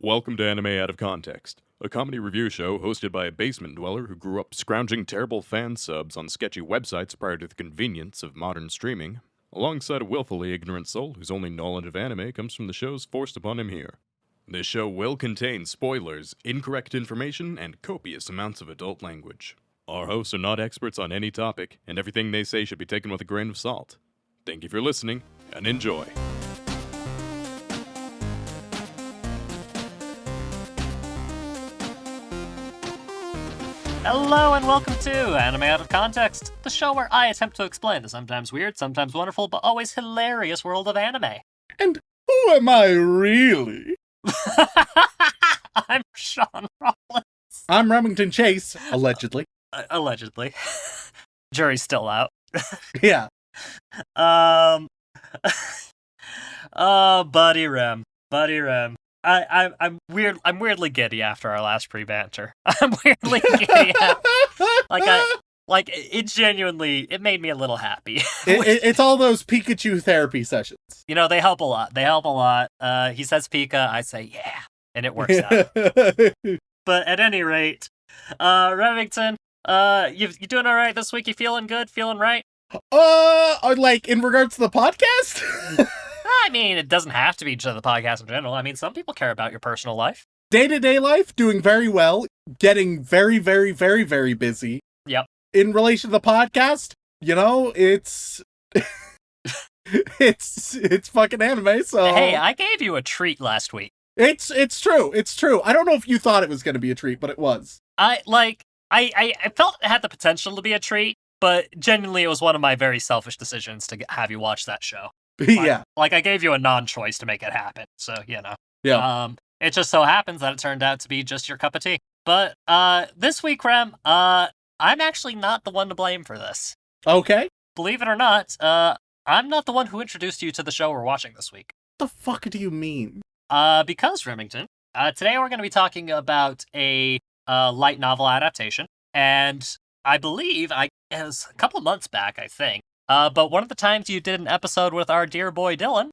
Welcome to Anime Out of Context, a comedy review show hosted by a basement dweller who grew up scrounging terrible fan subs on sketchy websites prior to the convenience of modern streaming, alongside a willfully ignorant soul whose only knowledge of anime comes from the shows forced upon him here. This show will contain spoilers, incorrect information, and copious amounts of adult language. Our hosts are not experts on any topic, and everything they say should be taken with a grain of salt. Thank you for listening, and enjoy. Hello and welcome to Anime Out of Context, the show where I attempt to explain the sometimes weird, sometimes wonderful, but always hilarious world of anime. And who am I really? I'm Sean Rollins. I'm Remington Chase, allegedly. Allegedly. Jury's still out. Yeah. Buddy Rem. I'm weirdly giddy after our last pre-banter. I'm weirdly giddy. It genuinely, it made me a little happy. It's all those Pikachu therapy sessions. You know, they help a lot. He says Pika, I say yeah, and it works out. But at any rate, Remington, you doing all right this week? You feeling good? Feeling right? Like in regards to the podcast? I mean, it doesn't have to be just the podcast in general. I mean, some people care about your personal life. Day-to-day life, doing very well, getting very, very, very, very busy. Yep. In relation to the podcast, you know, it's it's fucking anime, so... Hey, I gave you a treat last week. It's true. I don't know if you thought it was going to be a treat, but it was. I felt it had the potential to be a treat, but genuinely it was one of my very selfish decisions to have you watch that show. Yeah. Like, I gave you a non-choice to make it happen, so, you know. Yeah. It just so happens that it turned out to be just your cup of tea. But, this week, Rem, I'm actually not the one to blame for this. Okay. Believe it or not, I'm not the one who introduced you to the show we're watching this week. What the fuck do you mean? Because, Remington, today we're going to be talking about a light novel adaptation, and I believe, it was a couple months back, I think, but one of the times you did an episode with our dear boy Dylan,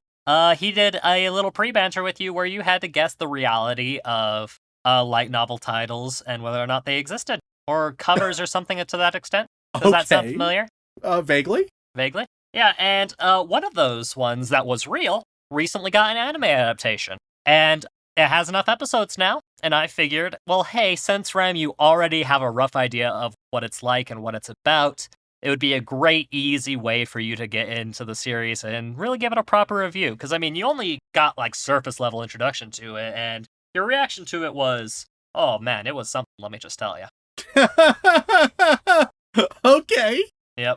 he did a little pre-banter with you where you had to guess the reality of light novel titles and whether or not they existed, or covers or something to that extent. Does that sound familiar? Vaguely. Vaguely? Yeah, and one of those ones that was real recently got an anime adaptation, and it has enough episodes now, and I figured, well, hey, since Rem, you already have a rough idea of what it's like and what it's about, it would be a great, easy way for you to get into the series and really give it a proper review. Because, I mean, you only got, like, surface-level introduction to it, and your reaction to it was, oh, man, it was something, let me just tell you. Okay. Yep.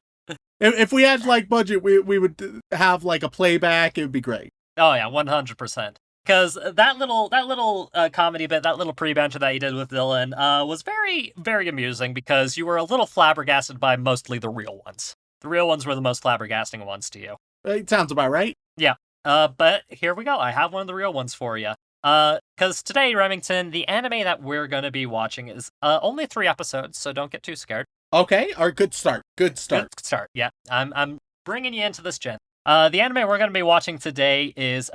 If we had, like, budget, we would have, like, a playback. It would be great. Oh, yeah, 100%. Because that little comedy bit, that little pre-banter that you did with Dylan, was very, very amusing because you were a little flabbergasted by mostly the real ones. The real ones were the most flabbergasting ones to you. It sounds about right. Yeah. But here we go. I have one of the real ones for you. Because today, Remington, the anime that we're going to be watching is only 3 episodes, so don't get too scared. Okay. All right. Good start. Good start. Yeah. I'm bringing you into this gen. The anime we're going to be watching today is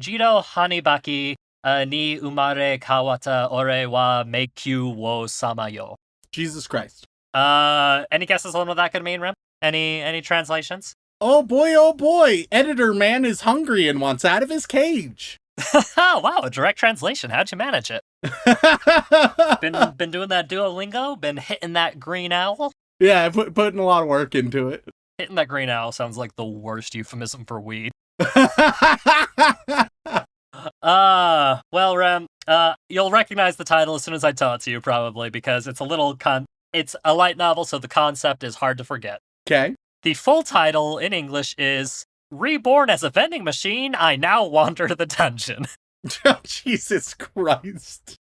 Jiro Hanibaki ni umare kawata ore wa meikyu wo samayo. Jesus Christ. Any guesses on what that could mean, Rem? Any translations? Oh boy. Editor man is hungry and wants out of his cage. Oh, wow, a direct translation. How'd you manage it? Been doing that Duolingo? Been hitting that green owl? Yeah, I putting a lot of work into it. Hitting that green owl sounds like the worst euphemism for weed. Well, Rem, you'll recognize the title as soon as I tell it to you, probably, because it's it's a light novel, so the concept is hard to forget. Okay. The full title in English is Reborn as a Vending Machine, I Now Wander the Dungeon. Jesus Christ.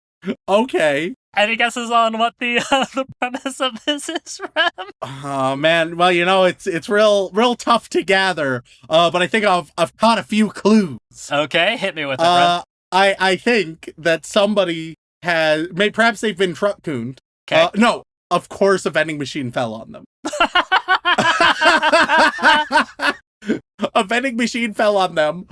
Okay. Any guesses on what the premise of this is, Rem? Oh man, well, you know, it's real tough to gather. But I think I've caught a few clues. Okay, hit me with it, Rem. I think that somebody perhaps they've been truck-cooned. Okay. No, of course a vending machine fell on them. A vending machine fell on them.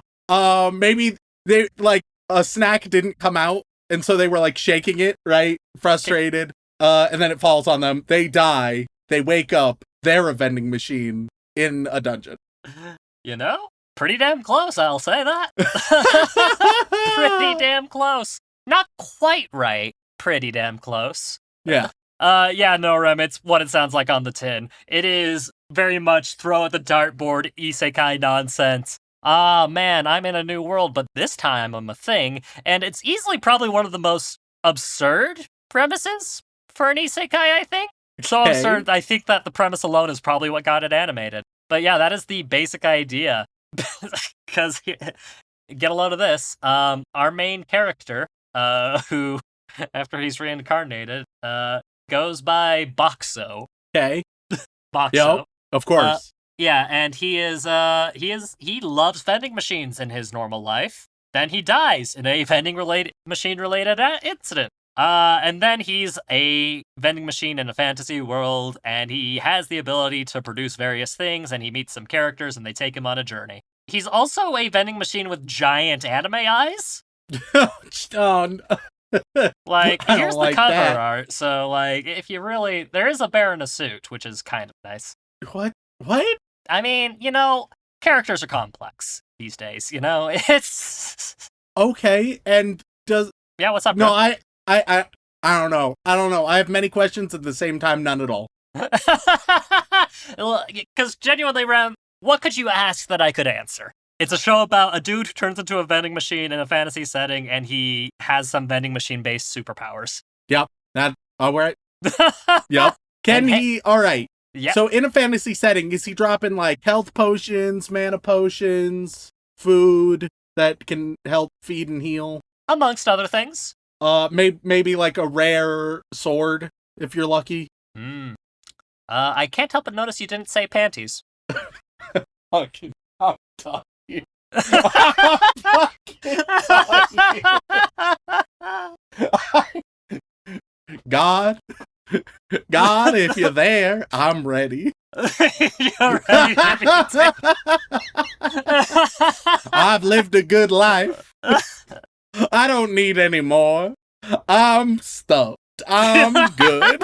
Maybe they, like, a snack didn't come out and so they were like shaking it, right? Frustrated. And then it falls on them. They die. They wake up. They're a vending machine in a dungeon. You know, pretty damn close, I'll say that. Pretty damn close. Not quite right. Pretty damn close. Yeah. Yeah, no, Rem, it's what it sounds like on the tin. It is very much throw at the dartboard, isekai nonsense. Ah, man, I'm in a new world, but this time I'm a thing. And it's easily probably one of the most absurd premises for an isekai, I think. So absurd, I think that the premise alone is probably what got it animated. But yeah, that is the basic idea. Because, get a load of this, our main character, who, after he's reincarnated, goes by Boxo. Okay. Boxo. Yep, of course. Yeah, and he loves vending machines in his normal life. Then he dies in a machine related incident. And then he's a vending machine in a fantasy world, and he has the ability to produce various things, and he meets some characters, and they take him on a journey. He's also a vending machine with giant anime eyes. Oh, like, here's the cover that. art, so, like, if you really... There is a bear in a suit, which is kind of nice. What? I mean, you know, characters are complex these days, you know? It's... Okay, and does... Yeah, what's up, No, bro? I don't know. I have many questions at the same time, none at all. Because genuinely, Rem, what could you ask that I could answer? It's a show about a dude who turns into a vending machine in a fantasy setting, and he has some vending machine-based superpowers. Yep. All right. Yep. Can he? All right. Yeah. So in a fantasy setting, is he dropping like health potions, mana potions, food that can help feed and heal? Amongst other things. Maybe like a rare sword if you're lucky. I can't help but notice you didn't say panties. Fucking, I'm done here. I'm fucking done here. God, if you're there, I'm ready. You're ready to be I've lived a good life. I don't need any more. I'm stuffed. I'm good.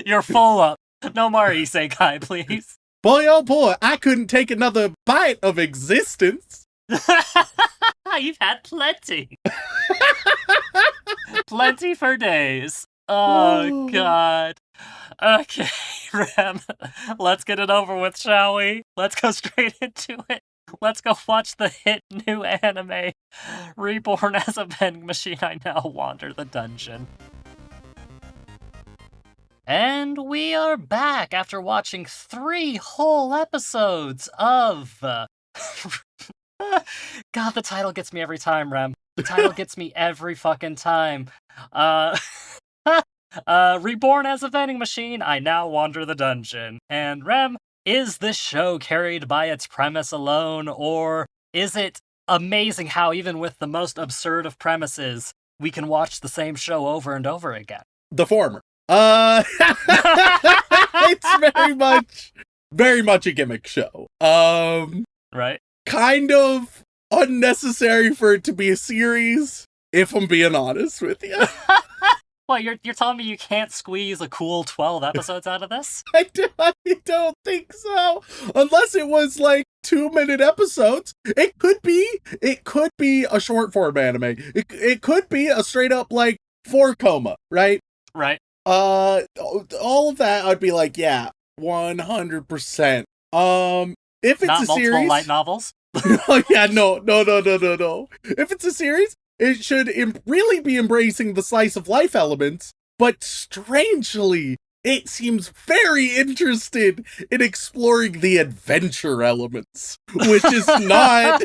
You're full up. No more isekai, please. Boy, oh boy, I couldn't take another bite of existence. You've had plenty. Plenty for days. Oh, God. Okay, Rem, let's get it over with, shall we? Let's go straight into it. Let's go watch the hit new anime, Reborn as a vending machine. I now wander the dungeon. And we are back after watching 3 whole episodes of... God, the title gets me every time, Rem. The title gets me every fucking time. Reborn as a vending machine, I now wander the dungeon. And Rem, is this show carried by its premise alone, or is it amazing how even with the most absurd of premises, we can watch the same show over and over again? The former. It's very much a gimmick show. Right? Kind of unnecessary for it to be a series, if I'm being honest with you. What, you're telling me you can't squeeze a cool 12 episodes out of this? I don't think so. Unless it was like 2-minute episodes. It could be a short form anime. It could be a straight up like 4-coma, right? Right. All of that I'd be like, yeah, 100%. If it's Not a multiple series, light novels? Oh yeah, no. If it's a series, it should really be embracing the slice of life elements, but strangely, it seems very interested in exploring the adventure elements, which is not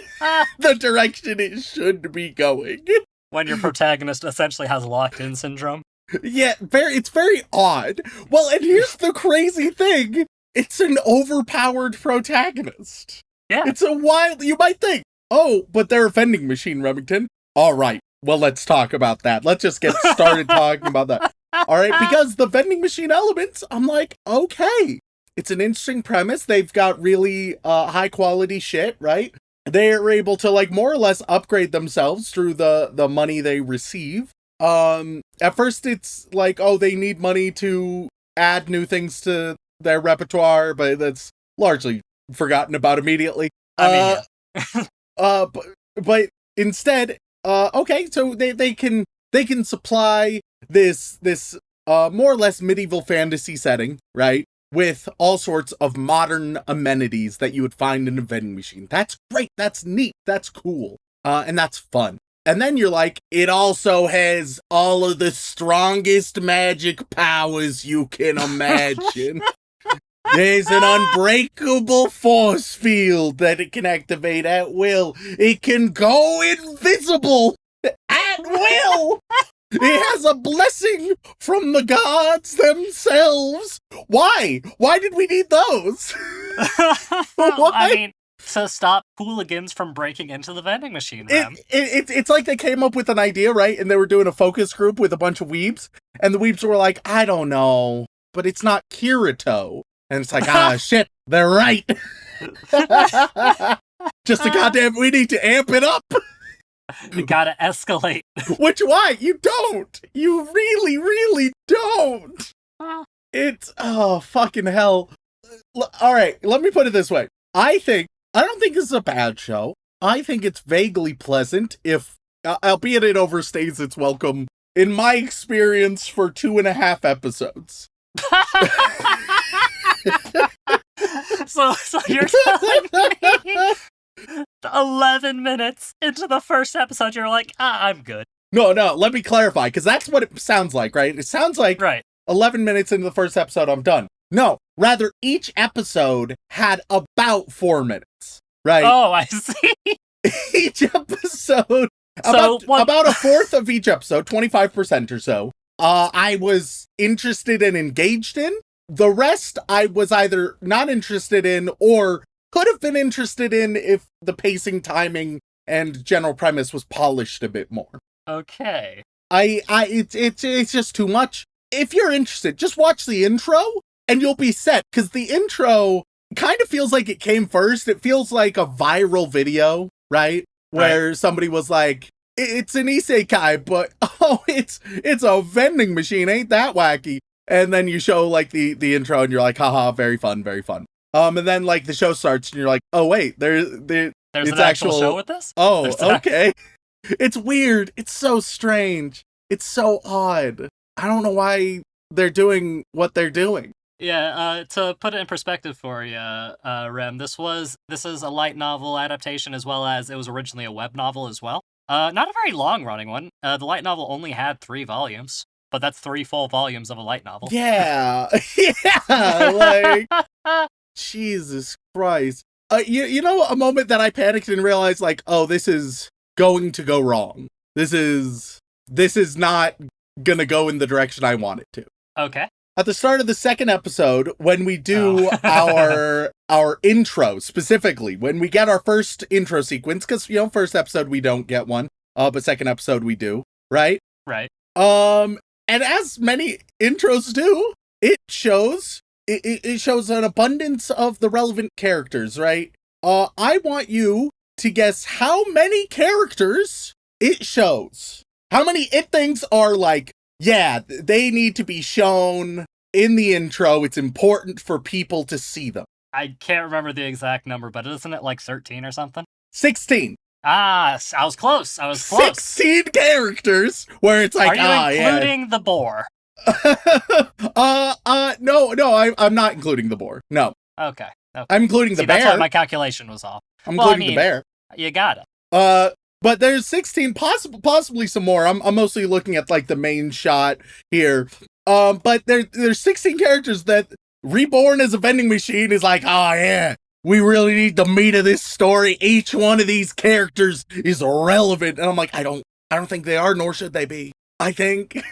the direction it should be going. When your protagonist essentially has locked-in syndrome? Yeah, it's very odd. Well, and here's the crazy thing. It's an overpowered protagonist. Yeah. It's a wild... You might think, oh, but they're a vending machine, Remington. All right, well, let's talk about that. Let's just get started talking about that. All right, because the vending machine elements, I'm like, okay. It's an interesting premise. They've got really high-quality shit, right? They're able to, like, more or less upgrade themselves through the money they receive. At first it's like, oh, they need money to add new things to their repertoire, but that's largely forgotten about immediately. I mean, yeah. But instead, okay, so they can supply this more or less medieval fantasy setting, right? With all sorts of modern amenities that you would find in a vending machine. That's great. That's neat. That's cool. And that's fun. And then you're like, it also has all of the strongest magic powers you can imagine. There's an unbreakable force field that it can activate at will. It can go invisible at will. It has a blessing from the gods themselves. Why? Why did we need those? I mean, to stop hooligans from breaking into the vending machine, Rem. It's like they came up with an idea, right? And they were doing a focus group with a bunch of weebs. And the weebs were like, I don't know, but it's not Kirito. And it's like, shit, they're right. Just a goddamn, we need to amp it up. You gotta escalate. Which, why? You don't. You really, really don't. It's, oh, fucking hell. All right, let me put it this way. I don't think this is a bad show. I think it's vaguely pleasant, if, albeit it overstays its welcome, in my experience, for 2.5 episodes. So you're telling me 11 minutes into the first episode, you're like, I'm good. No, let me clarify, because that's what it sounds like, right? It sounds like right. 11 minutes into the first episode, I'm done. No, rather, each episode had about 4 minutes, right? Oh, I see. Each episode, about a fourth of each episode, 25% or so, I was interested and engaged in. The rest, I was either not interested in or could have been interested in if the pacing, timing, and general premise was polished a bit more. Okay. It's just too much. If you're interested, just watch the intro and you'll be set, because the intro kind of feels like it came first. It feels like a viral video, right? Where somebody was like, it's an isekai, but it's a vending machine. Ain't that wacky? And then you show like the intro and you're like, haha, very fun, very fun. And then like the show starts and you're like, oh wait, there's an actual show with this? Oh, okay. It's weird. It's so strange. It's so odd. I don't know why they're doing what they're doing. Yeah, to put it in perspective for you, Rem, this is a light novel adaptation, as well as it was originally a web novel as well. Not a very long running one. The light novel only had 3 volumes, but that's 3 full volumes of a light novel. Yeah. Yeah, like, Jesus Christ. You know, a moment that I panicked and realized, like, oh, this is going to go wrong. This is not gonna go in the direction I want it to. Okay. At the start of the second episode, when we do our intro, specifically, when we get our first intro sequence, because, you know, first episode we don't get one, but second episode we do, right? Right. And as many intros do, it shows an abundance of the relevant characters, right? I want you to guess how many characters it shows. How many things are like, yeah, they need to be shown in the intro. It's important for people to see them. I can't remember the exact number, but isn't it like 13 or something? 16. I was close. 16 characters where it's like, are you including the boar? No, I'm not including the boar. No. Okay. I'm including the bear. That's why my calculation was off. I'm including the bear. You got it. But there's 16, possibly some more. I'm mostly looking at like the main shot here. But there's 16 characters that Reborn as a vending machine is like, oh yeah, we really need the meat of this story. Each one of these characters is relevant. And I'm like, I don't think they are, nor should they be. I think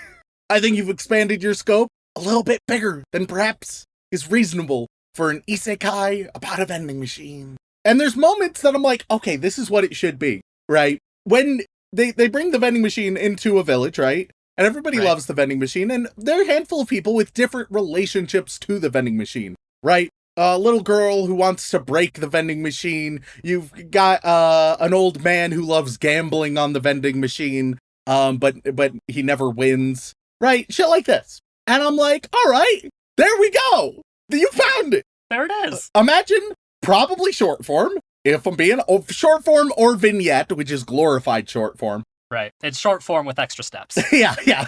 you've expanded your scope a little bit bigger than perhaps is reasonable for an isekai about a vending machine. And there's moments that I'm like, okay, this is what it should be, right? When they bring the vending machine into a village, right? And everybody loves the vending machine, and there are a handful of people with different relationships to the vending machine, right? A little girl who wants to break the vending machine. You've got an old man who loves gambling on the vending machine. but he never wins, right? Shit like this. And I'm like, all right, there we go. You found it. There it is. Imagine probably short form, if I'm being short form or vignette, which is glorified short form. Right. It's short form with extra steps. Yeah.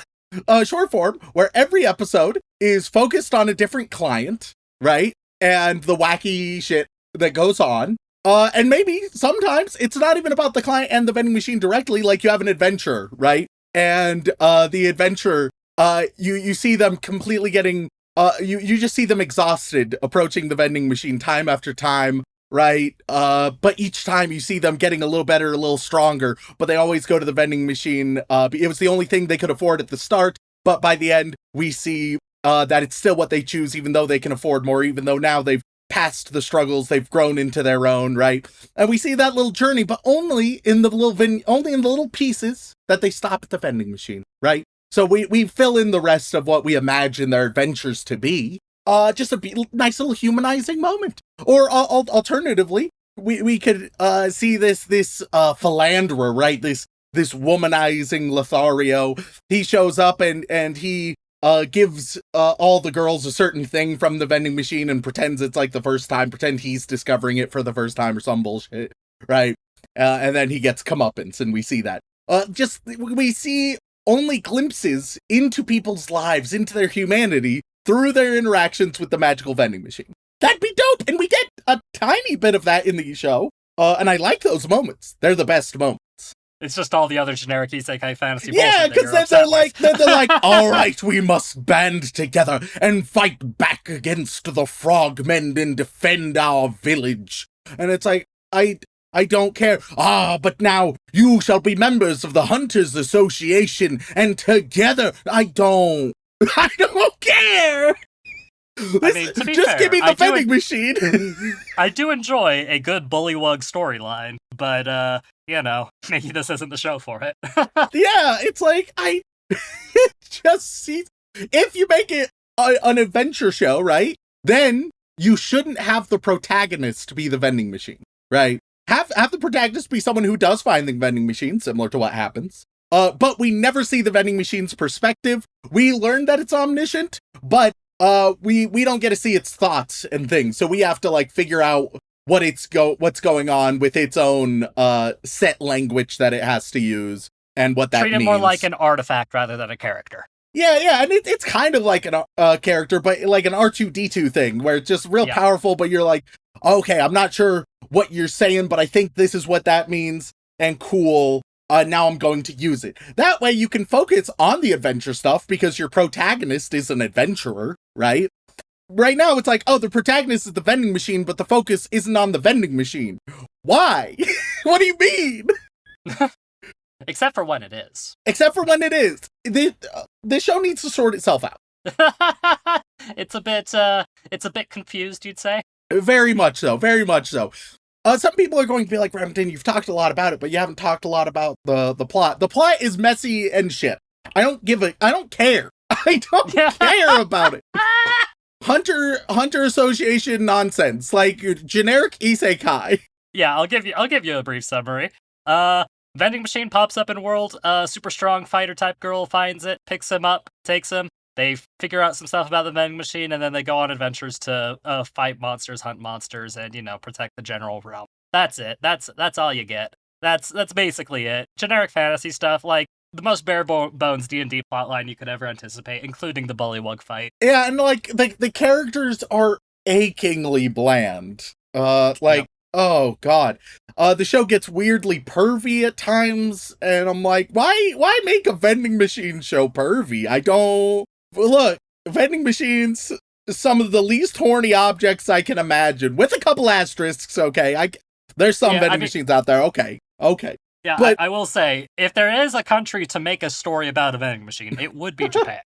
Short form, where every episode is focused on a different client, right? And the wacky shit that goes on. And maybe sometimes it's not even about the client and the vending machine directly, like you have an adventure, right? And the adventure, you see them completely getting, you just see them exhausted approaching the vending machine time after time, right? But each time you see them getting a little better, a little stronger, but they always go to the vending machine. It was the only thing they could afford at the start, but by the end, we see that it's still what they choose, even though they can afford more, even though now they've passed the struggles, they've grown into their own, right? And we see that little journey, but only in the little pieces that they stop at the vending machine, right? So we fill in the rest of what we imagine their adventures to be. Just a nice little humanizing moment. Or alternatively, we could see this philanderer, right? This womanizing Lothario. He shows up and he gives all the girls a certain thing from the vending machine and pretends it's like the first time, pretend he's discovering it for the first time or some bullshit, right? And then he gets comeuppance, and we see that. We see only glimpses into people's lives, into their humanity, through their interactions with the magical vending machine. That'd be dope, and we get a tiny bit of that in the show, and I like those moments. They're the best moments. It's just all the other generic isekai fantasy bullshit. Yeah, because they're like, all right, we must band together and fight back against the frogmen and defend our village. And it's like, I don't care. But now you shall be members of the Hunters Association, and together, I don't care. I mean, to be just fair, give me the vending machine. I do enjoy a good bullywug storyline, but maybe this isn't the show for it. Yeah, it's like just see, if you make it an adventure show, right? Then you shouldn't have the protagonist be the vending machine, right? Have the protagonist be someone who does find the vending machine, similar to what happens. But we never see the vending machine's perspective. We learn that it's omniscient, but we don't get to see its thoughts and things. So we have to figure out what's going on with its own set language that it has to use and what that means. Treat it more like an artifact rather than a character. Yeah, and it's kind of like a character, but like an R2-D2 thing, where it's just real powerful, but you're like, okay, I'm not sure what you're saying, but I think this is what that means, and cool, now I'm going to use it. That way you can focus on the adventure stuff, because your protagonist is an adventurer, right? Right now it's like, oh, the protagonist is the vending machine, but the focus isn't on the vending machine. Why? What do you mean? Except for when it is. Except for when it is. The show needs to sort itself out. It's a bit confused, you'd say? Very much so. Very much so. Some people are going to be like, Remington, you've talked a lot about it, but you haven't talked a lot about the plot. The plot is messy and shit. I don't care. I don't care about it. Hunter Association nonsense, like generic isekai. Yeah, I'll give you a brief summary. Vending machine pops up in world, super strong fighter type girl finds it, picks him up, takes him. They figure out some stuff about the vending machine, and then they go on adventures to fight monsters, hunt monsters, and protect the general realm. That's it. That's all you get. That's basically it. Generic fantasy stuff, like the most bare bones D&D plotline you could ever anticipate, including the bullywug fight. Yeah, and the characters are achingly bland. Oh god. The show gets weirdly pervy at times, and I'm like, why make a vending machine show pervy? Look, vending machines, some of the least horny objects I can imagine, with a couple asterisks, okay? There's some vending machines out there, okay. Yeah, but I will say, if there is a country to make a story about a vending machine, it would be Japan.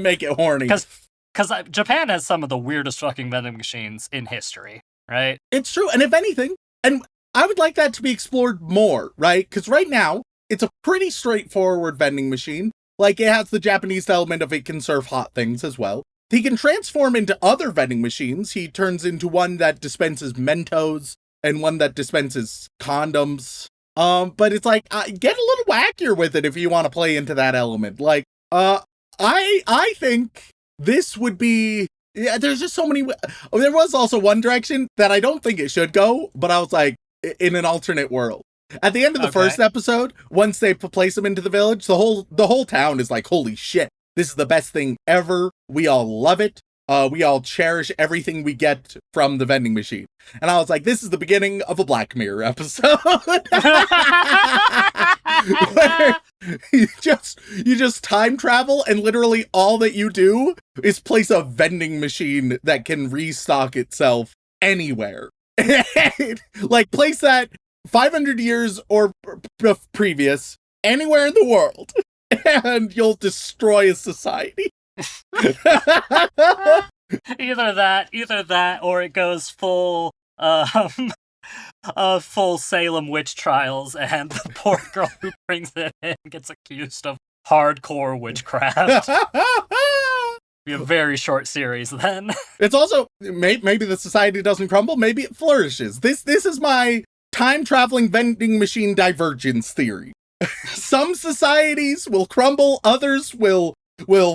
Make it horny. Because Japan has some of the weirdest fucking vending machines in history, right? It's true, and if anything, and I would like that to be explored more, right? Because right now, it's a pretty straightforward vending machine. Like, it has the Japanese element of it can serve hot things as well. He can transform into other vending machines. He turns into one that dispenses Mentos and one that dispenses condoms. But it's like, get a little wackier with it if you want to play into that element. Like, I think this would be, yeah, there's just so many, there was also one direction that I don't think it should go, but I was like, in an alternate world. At the end of the first episode, once they place him into the village, the whole town is like, holy shit, this is the best thing ever. We all love it. We all cherish everything we get from the vending machine. And I was like, this is the beginning of a Black Mirror episode. Where you just time travel and literally all that you do is place a vending machine that can restock itself anywhere. Like, place that 500 years or previous anywhere in the world and you'll destroy a society. Either that, or it goes full Salem witch trials, and the poor girl who brings it in gets accused of hardcore witchcraft. Be a very short series then. It's also maybe the society doesn't crumble, maybe it flourishes. This is my time traveling vending machine divergence theory. Some societies will crumble, others will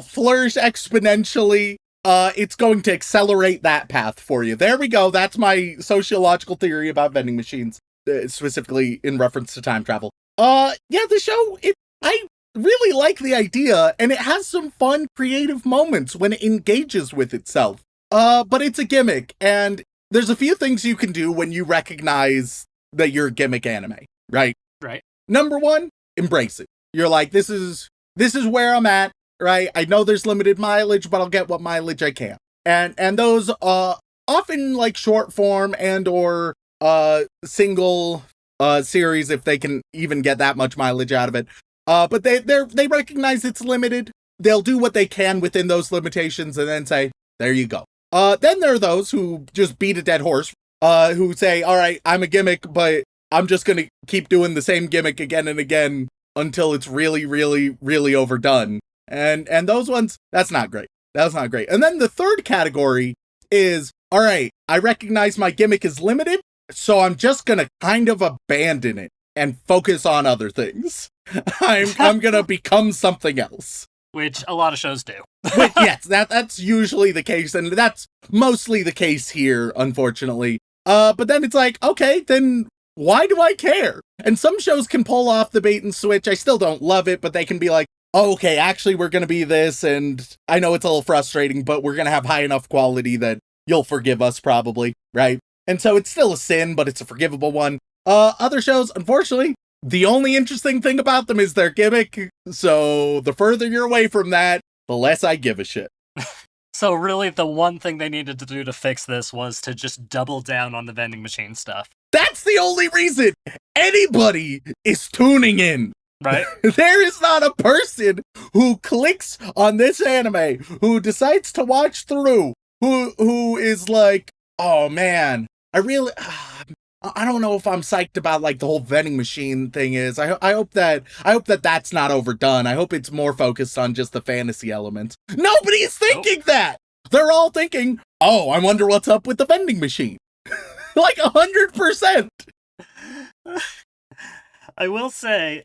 flourish exponentially. It's going to accelerate that path for you. There we go. That's my sociological theory about vending machines, specifically in reference to time travel. Yeah, the show, I really like the idea, and it has some fun, creative moments when it engages with itself. But it's a gimmick, and there's a few things you can do when you recognize that you're a gimmick anime, right? Right. Number one, embrace it. You're like, this is where I'm at. Right, I know there's limited mileage, but I'll get what mileage I can. And those often like short form and or single series if they can even get that much mileage out of it. But they recognize it's limited. They'll do what they can within those limitations and then say, there you go. Then there are those who just beat a dead horse, who say, all right, I'm a gimmick, but I'm just gonna keep doing the same gimmick again and again until it's really, really, really overdone. And those ones, that's not great. That's not great. And then the third category is, all right, I recognize my gimmick is limited, so I'm just going to kind of abandon it and focus on other things. I'm going to become something else. Which a lot of shows do. But yes, that's usually the case, and that's mostly the case here, unfortunately. But then it's like, okay, then why do I care? And some shows can pull off the bait and switch. I still don't love it, but they can be like, oh, okay, actually we're going to be this, and I know it's a little frustrating, but we're going to have high enough quality that you'll forgive us probably, right? And so it's still a sin, but it's a forgivable one. Other shows, unfortunately, the only interesting thing about them is their gimmick, so the further you're away from that, the less I give a shit. So really the one thing they needed to do to fix this was to just double down on the vending machine stuff. That's the only reason anybody is tuning in. Right? There is not a person who clicks on this anime, who decides to watch through, who is like, oh man, I don't know if I'm psyched about like the whole vending machine thing is. I hope that that's not overdone. I hope it's more focused on just the fantasy elements. Nobody is thinking that. They're all thinking, oh, I wonder what's up with the vending machine. Like 100%. I will say,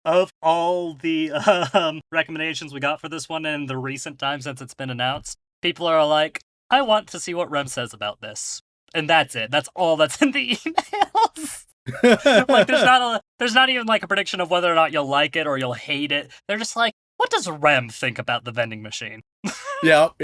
of all the recommendations we got for this one in the recent time since it's been announced, people are like, I want to see what Rem says about this. And that's it. That's all that's in the emails. Like, there's not even like a prediction of whether or not you'll like it or you'll hate it. They're just like, what does Rem think about the vending machine? Yep.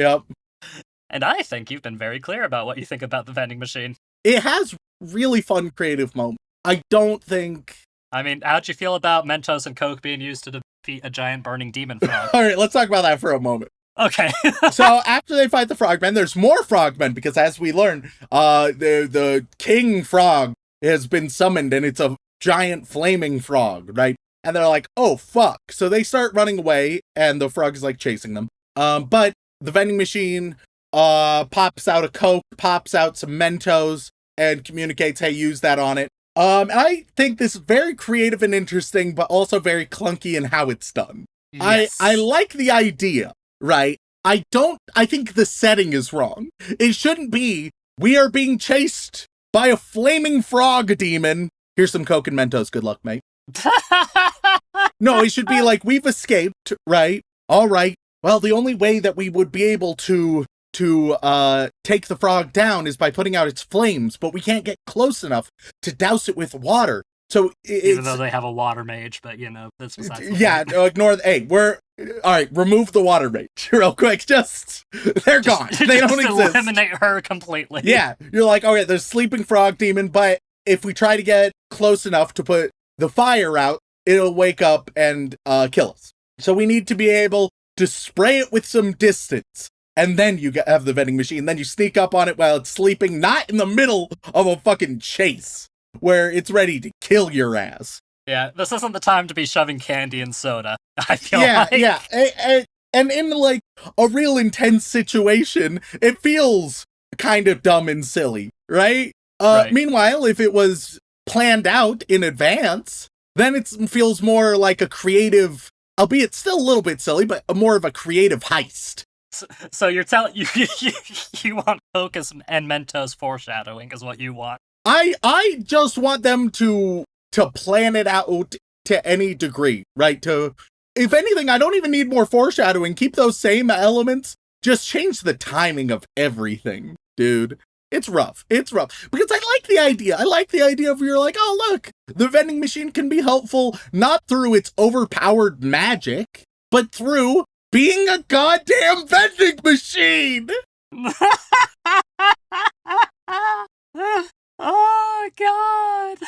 And I think you've been very clear about what you think about the vending machine. It has really fun creative moments. I don't think... I mean, how'd you feel about Mentos and Coke being used to defeat a giant burning demon frog? All right, let's talk about that for a moment. Okay. So after they fight the frogmen, there's more frogmen because as we learn, the king frog has been summoned and it's a giant flaming frog, right? And they're like, oh, fuck. So they start running away and the frog is like chasing them. But the vending machine pops out a Coke, pops out some Mentos and communicates, hey, use that on it. I think this is very creative and interesting, but also very clunky in how it's done. Yes. I like the idea, right? I think the setting is wrong. It shouldn't be, we are being chased by a flaming frog demon, here's some Coke and Mentos. Good luck, mate. No, it should be like, we've escaped, right? All right. Well, the only way that we would be able to take the frog down is by putting out its flames, but we can't get close enough to douse it with water. So even though they have a water mage, but that's besides the yeah, point. ignore. Hey, we're all right. Remove the water mage real quick. Just they're gone. They don't exist. Eliminate her completely. Yeah, you're like, okay, there's sleeping frog demon, but if we try to get close enough to put the fire out, it'll wake up and kill us. So we need to be able to spray it with some distance, and then you have the vending machine. Then you sneak up on it while it's sleeping, not in the middle of a fucking chase where it's ready to kill your ass. Yeah, this isn't the time to be shoving candy and soda, I feel Yeah, like. yeah. And in like a real intense situation, it feels kind of dumb and silly, right? Right. Meanwhile, if it was planned out in advance, then it feels more like a creative, albeit still a little bit silly, but more of a creative heist. So you're telling you want Coke and Mentos foreshadowing is what you want. I just want them to plan it out to any degree, right? If anything, I don't even need more foreshadowing. Keep those same elements. Just change the timing of everything, dude. It's rough. It's rough. Because I like the idea. I like the idea of you're like, oh, look, the vending machine can be helpful, not through its overpowered magic, but through being a goddamn vending machine. Oh, God.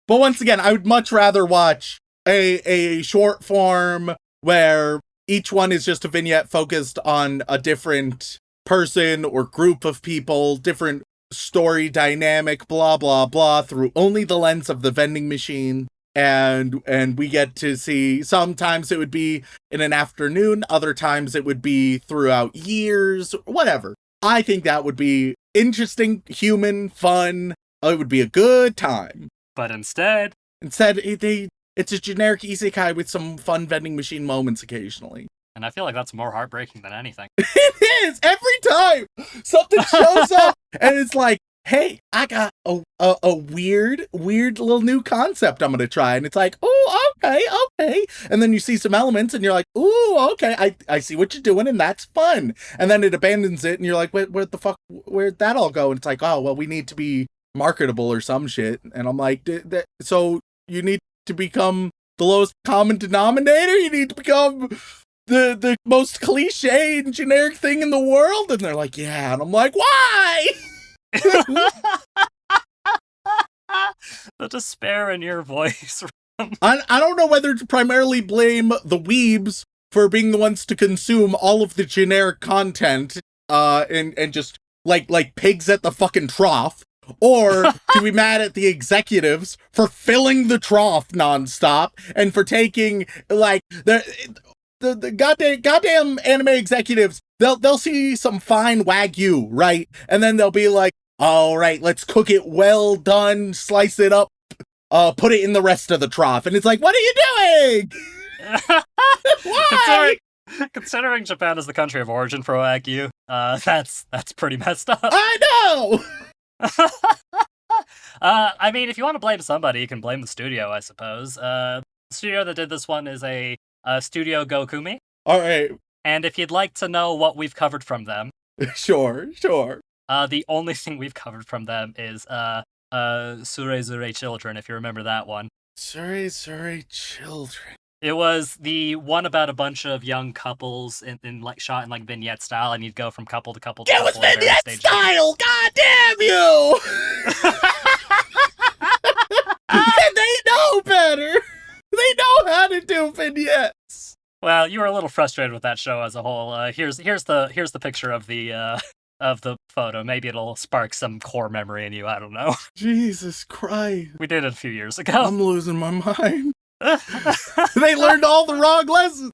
But once again, I would much rather watch a short form where each one is just a vignette focused on a different person or group of people, different story dynamic, blah, blah, blah, through only the lens of the vending machine. And we get to see, sometimes it would be in an afternoon, other times it would be throughout years, whatever. I think that would be interesting, human, fun. It would be a good time. But instead, it's a generic isekai with some fun vending machine moments occasionally. and I feel like that's more heartbreaking than anything. It is! Every time something shows up and it's like, hey, I got a weird little new concept I'm gonna try. And it's like, oh, okay. And then you see some elements and you're like, ooh, okay, I see what you're doing and that's fun. And then it abandons it and you're like, where the fuck, where'd that all go? And it's like, oh, well, we need to be marketable or some shit. And I'm like, so you need to become the lowest common denominator? You need to become the most cliche and generic thing in the world? And they're like, yeah. And I'm like, why? The despair in your voice. I don't know whether to primarily blame the weebs for being the ones to consume all of the generic content and just like pigs at the fucking trough, or to be mad at the executives for filling the trough nonstop and for taking like the goddamn anime executives. They'll see some fine wagyu, right? And then they'll be like, all right, let's cook it well done, slice it up, put it in the rest of the trough. And it's like, what are you doing? Why? Considering Japan is the country of origin for Wagyu, that's pretty messed up. I know! I mean, if you want to blame somebody, you can blame the studio, I suppose. The studio that did this one is a Studio Gokumi. All right. And if you'd like to know what we've covered from them... Sure. The only thing we've covered from them is Sure Sure Children, if you remember that one. Sure Children. It was the one about a bunch of young couples in like shot in like vignette style, and you'd go from couple to couple to couple. It was vignette style! God damn you! And they know better! They know how to do vignettes! Well, you were a little frustrated with that show as a whole. Here's the picture of the photo. Maybe it'll spark some core memory in you. I don't know. Jesus Christ! We did it a few years ago. I'm losing my mind. They learned all the wrong lessons.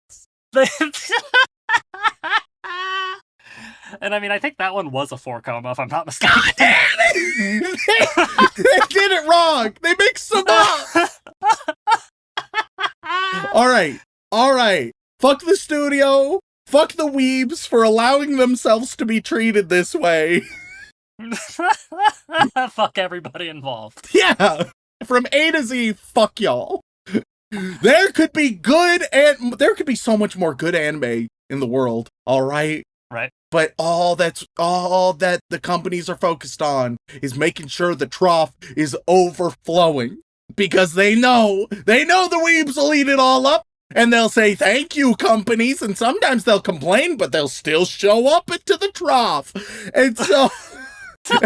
And I mean, I think that one was a 4-coma, if I'm not mistaken. God damn it! They did it wrong. They mixed them up. All right. Fuck the studio. Fuck the weebs for allowing themselves to be treated this way. Fuck everybody involved. Yeah. from A to Z, fuck y'all. There could be good and there could be so much more good anime in the world, all right? Right. But all that the companies are focused on is making sure the trough is overflowing because they know the weebs will eat it all up and they'll say thank you companies and sometimes they'll complain but they'll still show up into the trough. And so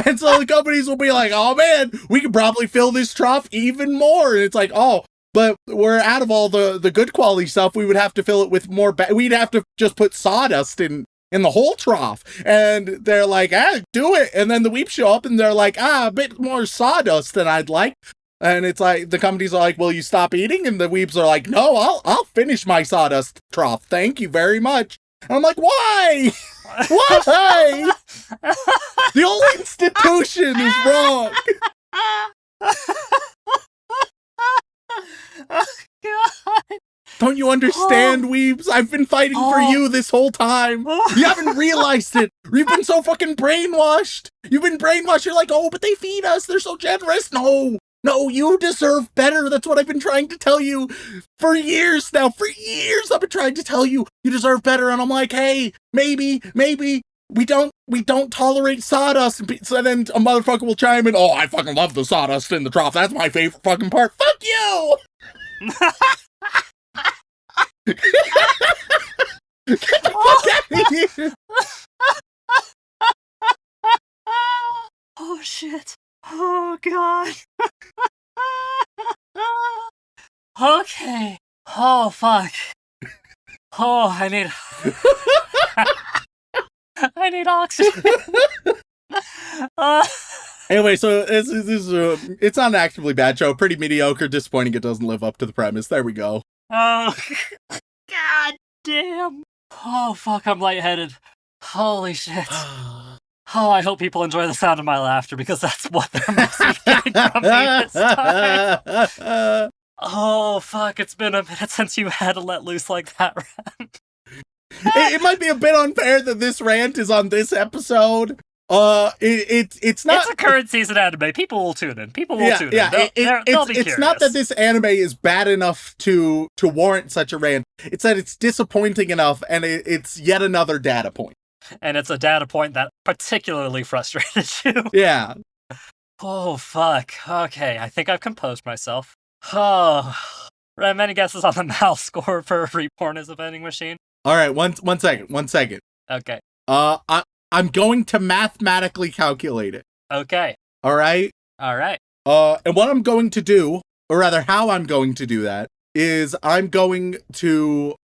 and so the companies will be like, oh man, we could probably fill this trough even more. And it's like, oh, but we're out of all the good quality stuff. We would have to fill it with more. We'd have to just put sawdust in the whole trough. And they're like, do it. And then the weeps show up and they're like, a bit more sawdust than I'd like. And it's like, the companies are like, will you stop eating? And the weeps are like, no, I'll finish my sawdust trough. Thank you very much. And I'm like, why? Why? The whole institution is wrong. Oh, God. Don't you understand, weebs? I've been fighting for you this whole time. You haven't realized it. You've been so fucking brainwashed. You've been brainwashed. You're like, oh, but they feed us. They're so generous. No, you deserve better. That's what I've been trying to tell you for years now. For years, I've been trying to tell you deserve better. And I'm like, hey, maybe we don't tolerate sawdust. So then a motherfucker will chime in, oh, I fucking love the sawdust in the trough. That's my favorite fucking part. Fuck you! Get the fuck out of here! Oh, shit. Oh, God. Okay. Oh, fuck. Oh, I need oxygen. Anyway, so this is it's not an actively bad show. Pretty mediocre, disappointing. It doesn't live up to the premise. There we go. Oh, God damn. Oh, fuck, I'm lightheaded. Holy shit. Oh, I hope people enjoy the sound of my laughter because that's what they're mostly getting from me this time. Oh, fuck, it's been a minute since you had to let loose like that, Rant. It might be a bit unfair that this rant is on this episode. It's not. It's a current season anime. People will tune in. People will tune in. They'll be curious. It's not that this anime is bad enough to warrant such a rant. It's that it's disappointing enough, and it's yet another data point. And it's a data point that particularly frustrated you. Yeah. Oh, fuck. Okay, I think I've composed myself. Oh. Ram, any guesses on the Mal score for Reborn as a vending machine? All right, one second. Okay. I'm going to mathematically calculate it. Okay. All right? All right. And what I'm going to do, or rather how I'm going to do that, is I'm going to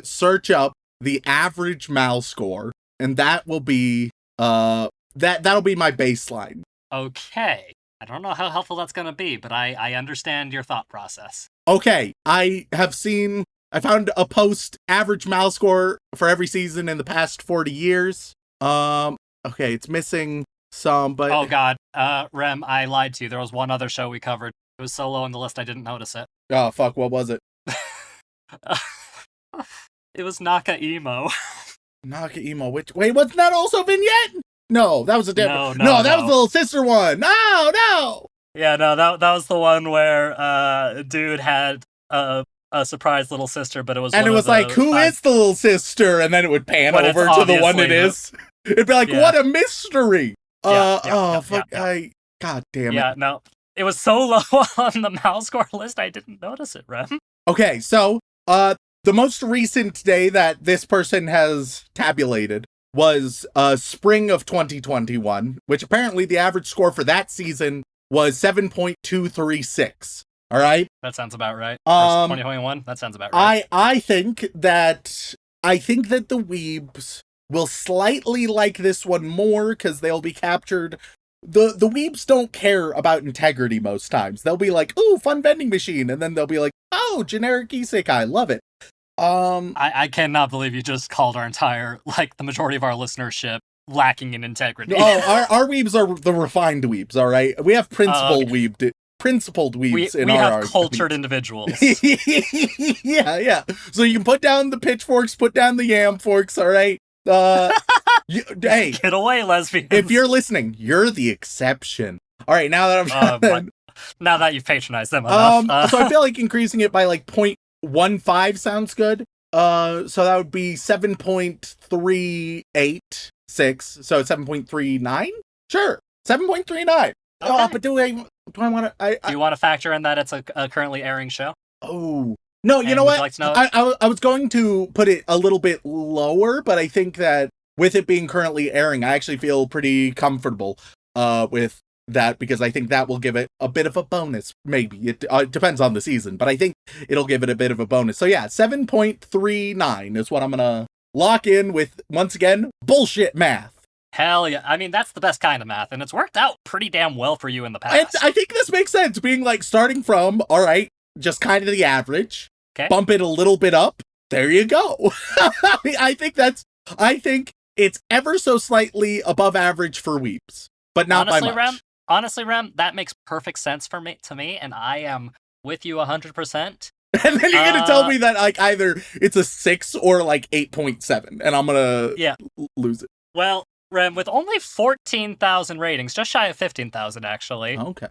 search up the average Mal score, and that will be that'll be my baseline. Okay. I don't know how helpful that's going to be, but I understand your thought process. Okay, I found a post average Mal score for every season in the past 40 years. Okay, it's missing some, but... Oh, God. Rem, I lied to you. There was one other show we covered. It was so low on the list I didn't notice it. Oh, fuck, what was it? It was Naka Emo. Naka Emo, wait, wasn't that also Vignette? No, that was a different... No, that was the little sister one. No! Yeah, no, that was the one where, dude had a surprise little sister, but it was and it was like, who is the little sister? And then it would pan over to the one it is. It'd be like, what a mystery! God damn it. Yeah, no. It was so low on the Mal score list, I didn't notice it, Rem. Okay, so, the most recent day that this person has tabulated was, spring of 2021, which apparently the average score for that season was 7.236. All right? That sounds about right. 2021, that sounds about right. I think that the weebs will slightly like this one more because they'll be captured. The weebs don't care about integrity most times. They'll be like, ooh, fun vending machine. And then they'll be like, oh, generic isekai, love it. I cannot believe you just called our entire, like, the majority of our listenership lacking in integrity. Oh, our weebs are the refined weebs, all right? We have principled weebs in we our have cultured individuals. yeah. So you can put down the pitchforks, put down the yam forks, all right? Hey, get away, lesbians. If you're listening, you're the exception. All right, now that now that you've patronized them enough. So I feel like increasing it by like 0.15 sounds good. So that would be 7.386. So 7.39? Sure. 7.39. Oh, Okay. but do I want to? Do you want to factor in that it's a currently airing show? Oh. No, you And know would what? you like to know- I was going to put it a little bit lower, but I think that with it being currently airing, I actually feel pretty comfortable with that, because I think that will give it a bit of a bonus. Maybe it depends on the season, but I think it'll give it a bit of a bonus. So yeah, 7.39 is what I'm gonna lock in with. Once again, bullshit math. Hell yeah. I mean, that's the best kind of math, and it's worked out pretty damn well for you in the And past. I think this makes sense, being like starting from, all right, just kind of the average, Okay. bump it a little bit up. There you go. I think it's ever so slightly above average for weeps, but not Honestly, by much. Rem, that makes perfect sense to me, and I am with you 100%. And then you're gonna tell me that like either it's a 6 or like 8.7, and I'm gonna Yeah. lose it. Well, Rem, with only 14,000 ratings, just shy of 15,000 actually, Okay.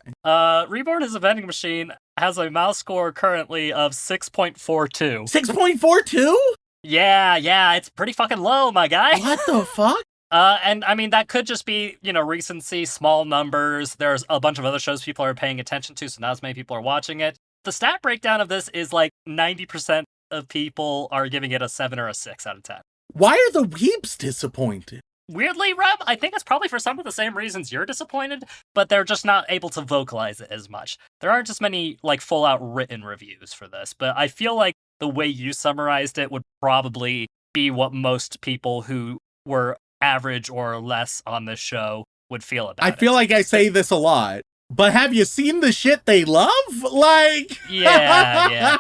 Reborn is a vending machine has a mouse score currently of 6.42. 6.42? Yeah, it's pretty fucking low, my guy. What the fuck? And I mean, that could just be, recency, small numbers. There's a bunch of other shows people are paying attention to, so not as many people are watching it. The stat breakdown of this is like 90% of people are giving it a 7 or a 6 out of 10. Why are the weeps disappointed? Weirdly, Rem, I think it's probably for some of the same reasons you're disappointed, but they're just not able to vocalize it as much. There aren't as many, like, full-out written reviews for this, but I feel like the way you summarized it would probably be what most people who were average or less on this show would feel about it. I feel like I say this a lot, but have you seen the shit they love? Like, Yeah.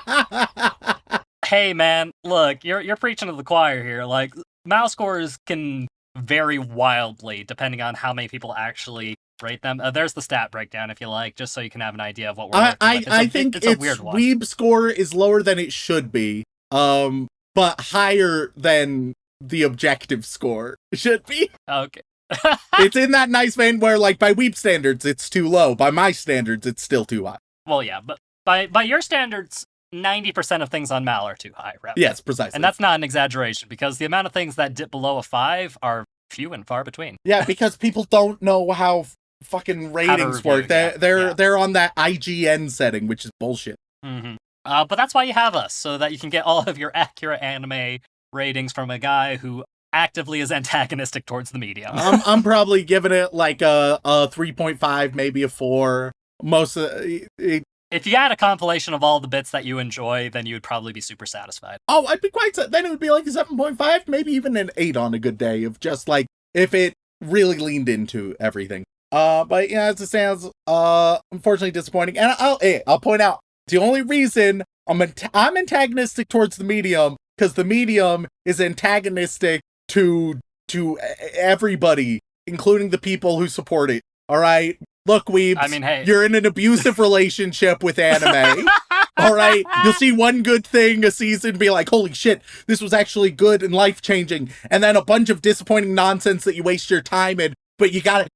Hey, man, look, you're preaching to the choir here. Like, mouse scores can vary wildly depending on how many people actually rate them. There's the stat breakdown if you like, just so you can have an idea of what we're working with. I think it's a weird one. weeb score is lower than it should be, but higher than the objective score should be. Okay. It's in that nice vein where, like, by weeb standards, it's too low. By my standards, it's still too high. Well, yeah, but by your standards, 90% of things on Mal are too high, right? Yes, precisely. And that's not an exaggeration, because the amount of things that dip below a 5 are few and far between. Yeah, because people don't know how fucking ratings review, work. yeah. They're on that IGN setting, which is bullshit. Mm-hmm. But that's why you have us, so that you can get all of your accurate anime ratings from a guy who actively is antagonistic towards the medium. I'm probably giving it like a 3.5, maybe a 4. Most of it. If you had a compilation of all the bits that you enjoy, then you would probably be super satisfied. Oh, I'd be quite. Then it would be like a 7.5, maybe even an 8 on a good day, of just like if it really leaned into everything. But yeah, as it stands, unfortunately disappointing. And I'll point out the only reason I'm antagonistic towards the medium, because the medium is antagonistic to everybody, including the people who support it. All right, look, weebs. I mean, hey, you're in an abusive relationship with anime. All right, you'll see one good thing a season, be like, holy shit, this was actually good and life changing, and then a bunch of disappointing nonsense that you waste your time in. But you gotta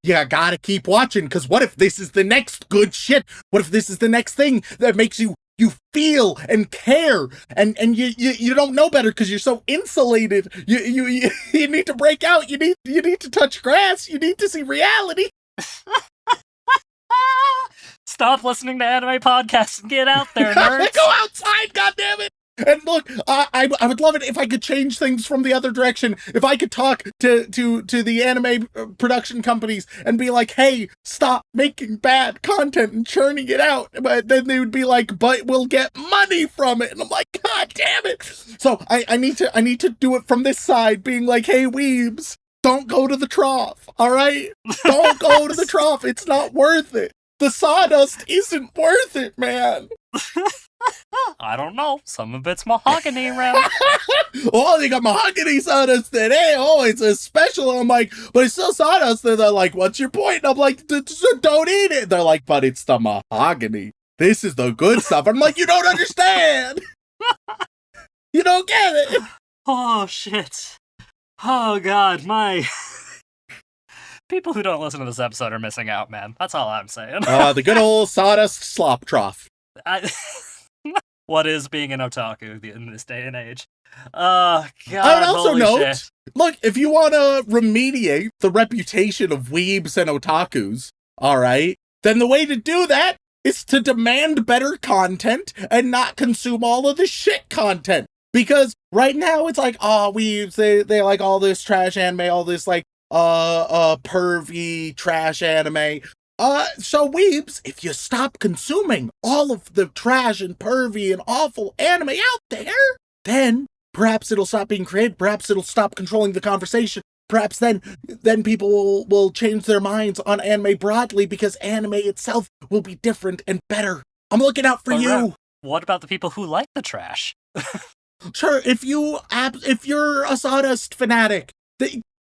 keep watching, because what if this is the next good shit? What if this is the next thing that makes you feel and care, and you don't know better because you're so insulated. You need to break out. You need to touch grass. You need to see reality. Stop listening to anime podcasts and get out there, nerds. Go outside, goddammit! And look, I would love it if I could change things from the other direction. If I could talk to the anime production companies and be like, hey, stop making bad content and churning it out. But then they would be like, but we'll get money from it. And I'm like, god damn it. So I need to do it from this side, being like, hey, weebs, don't go to the trough, all right? Don't go to the trough. It's not worth it. The sawdust isn't worth it, man. I don't know. Some of it's mahogany, Rem. Oh, they got mahogany sawdust today. Oh, it's a special. And I'm like, but it's still sawdust. And they're like, what's your point? And I'm like, don't eat it. They're like, but it's the mahogany. This is the good stuff. I'm like, you don't understand. You don't get it. Oh, shit. Oh, God, my People who don't listen to this episode are missing out, man. That's all I'm saying. The good old sawdust slop trough. What is being an otaku in this day and age? God, I would also holy note, shit. look, if you want to remediate the reputation of weebs and otakus, all right, then the way to do that is to demand better content and not consume all of the shit content. Because right now it's like, oh, weebs, they like all this trash anime, all this like pervy trash anime. So weebs, if you stop consuming all of the trash and pervy and awful anime out there, then perhaps it'll stop being created, perhaps it'll stop controlling the conversation, perhaps then people will change their minds on anime broadly because anime itself will be different and better. I'm looking out for you. What about the people who like the trash? Sure, if you're a Sawdust fanatic,